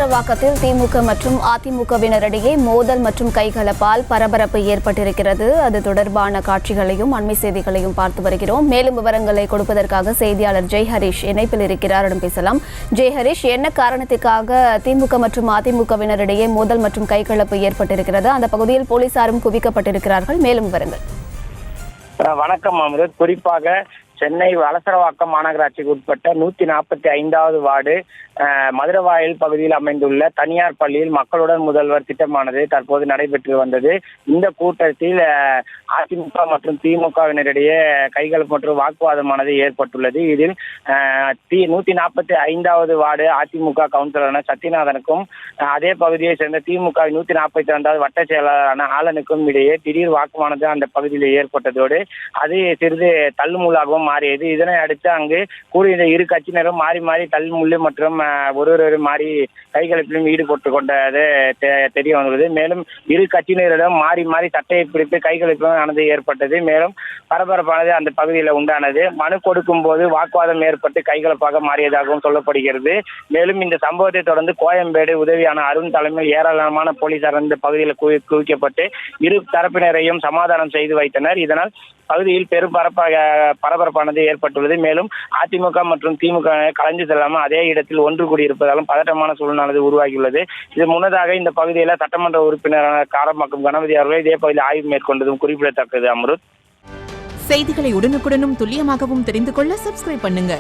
வளசரவாக்கத்தில் திமுக மற்றும் அதிமுகவினரிடையே மோதல் மற்றும் கைகலப்பால் பரபரப்பு ஏற்பட்டிருக்கிறது. அது தொடர்பான காட்சிகளையும் அண்மை செய்திகளையும் பார்த்து வருகிறோம். மேலும் விவரங்களை கொடுப்பதற்காக செய்தியாளர் ஜெய்ஹரிஷ் இணைப்பில் இருக்கிறார். பேசலாம். ஜெய்ஹரிஷ், என்ன காரணத்துக்காக திமுக மற்றும் அதிமுகவினரிடையே மோதல் மற்றும் கைகலப்பு ஏற்பட்டிருக்கிறது? அந்த பகுதியில் போலீசாரும் குவிக்கப்பட்டிருக்கிறார்கள். மேலும் விவரங்கள். வணக்கம் அமிர்த். குறிப்பாக சென்னை வளசரவாக்கம் மாநகராட்சிக்கு உட்பட்ட 145வது வார்டு மதுரவாயல் பகுதியில் அமைந்துள்ள தனியார் பள்ளியில் மக்களுடன் முதல்வர் திட்டமானது தற்போது நடைபெற்று வந்தது. இந்த கூட்டத்தில் அதிமுக மற்றும் திமுகவினரிடையே கைகலப்பு மற்றும் வாக்குவாதமானது ஏற்பட்டுள்ளது. இதில் 145வது வார்டு அதிமுக கவுன்சிலரான சத்யநாதனுக்கும் அதே பகுதியை சேர்ந்த திமுக 142வது வட்ட செயலாளரான ஆலனுக்கும் இடையே திடீர் வாக்குவானது அந்த பகுதியில் ஏற்பட்டதோடு அது சிறிது தள்ளுமுள்ளாகவும் மாறியது. இதனை அடுத்து அங்கு கூடிய இரு கட்சியினரும் மாறி மாறி தள்ளுமுள்ளு மற்றும் ஒரு மாறி கைகலப்பிலும் ஈடுபட்டு கொண்டது தெரிய வந்துள்ளது. மேலும் இரு கட்சியினரிடம் மாறி மாறி சட்டையை பிடித்து கைகலப்பிலும் ஆனது ஏற்பட்டது. மேலும் பரபரப்பானது அந்த பகுதியில் உண்டானது. மனு கொடுக்கும் போது வாக்குவாதம் ஏற்பட்டு கைகலப்பாக மாறியதாகவும் சொல்லப்படுகிறது. மேலும் இந்த சம்பவத்தை தொடர்ந்து கோயம்பேடு உதவியான அருண் தலைமையில் ஏராளமான போலீசார் இந்த பகுதியில் குவிக்கப்பட்டு இரு தரப்பினரையும் சமாதானம் செய்து வைத்தனர். இதனால் பகுதியில் பெரும் பரபரப்பானது ஏற்பட்டுள்ளது. மேலும் அதிமுக மற்றும் திமுக கலைஞ்சு செல்லாமல் அதே இடத்தில் ஒன்று கூடியிருப்பதாலும் பதட்டமான சூழ்நிலை உருவாகியுள்ளது. இது முன்னதாக இந்த பகுதியில் சட்டமன்ற உறுப்பினரான காரம்பாக்கம் கணபதி அவர்கள் இதே பகுதியில் ஆய்வு மேற்கொண்டதும் குறிப்பிடத்தக்கது. அம்ருத், செய்திகளை உடனுக்குடனும் துல்லியமாகவும் தெரிந்து கொள்ள சப்ஸ்கிரைப் பண்ணுங்க.